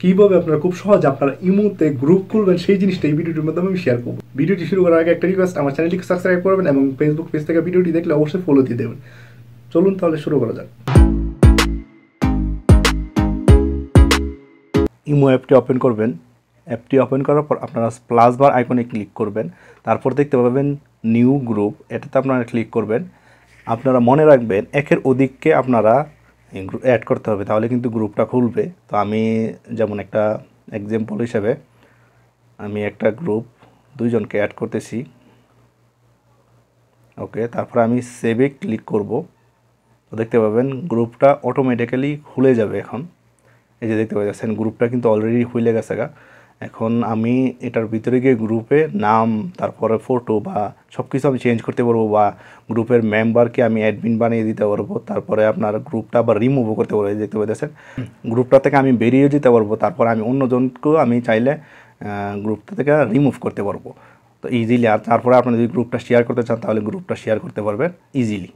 কীভাবে আপনারা খুব সহজে আপনারা ইমোতে গ্রুপ খুলবেন সেই জিনিসটা এই ভিডিওটির মাধ্যমে আমি শেয়ার করবো। ভিডিওটি শুরু করার আগে একটা রিকোয়েস্ট, আমার চ্যানেলটিকে সাবস্ক্রাইব করবেন এবং ফেসবুক পেজ থেকে ভিডিওটি দেখলে অবশ্যই ফলো দিয়ে দেবেন। চলুন তাহলে শুরু করা যাক। ইমো অ্যাপটি ওপেন করবেন। অ্যাপটি ওপেন করার পর আপনারা প্লাস বার আইকনে ক্লিক করবেন। তারপর দেখতে পাবেন নিউ গ্রুপ, এটাতে আপনারা ক্লিক করবেন। আপনারা মনে রাখবেন একের অধিককে আপনারা অ্যাড করতে হবে, তাহলে কিন্তু গ্রুপটা খুলবে। তো আমি যেমন একটা এক্সাম্পল হিসেবে আমি একটা গ্রুপ 2 জনকে অ্যাড করতেছি। ওকে, তারপর আমি সেভে ক্লিক করব। তো দেখতে পাবেন গ্রুপটা অটোমেটিক্যালি খুলে যাবে। এখন এই যে দেখতে পাচ্ছেন গ্রুপটা কিন্তু অলরেডি খুলে গেছে গা। এখন আমি এটার ভিতরে গিয়ে গ্রুপে নাম, তারপরে ফটো বা সব কিছু আমি চেঞ্জ করতে পারবো, বা গ্রুপের মেম্বারকে আমি অ্যাডমিন বানিয়ে দিতে পারবো। তারপরে আপনার গ্রুপটা আবার রিমুভও করতে পারবো। দেখতে পাচ্ছেন গ্রুপটা থেকে আমি বেরিয়ে যেতে পারবো। তারপর আমি অন্যজনকেও আমি চাইলে গ্রুপটা থেকে রিমুভ করতে পারবো। তো ইজিলি। আর তারপরে আপনারা যদি গ্রুপটা শেয়ার করতে চান তাহলে গ্রুপটা শেয়ার করতে পারবেন ইজিলি।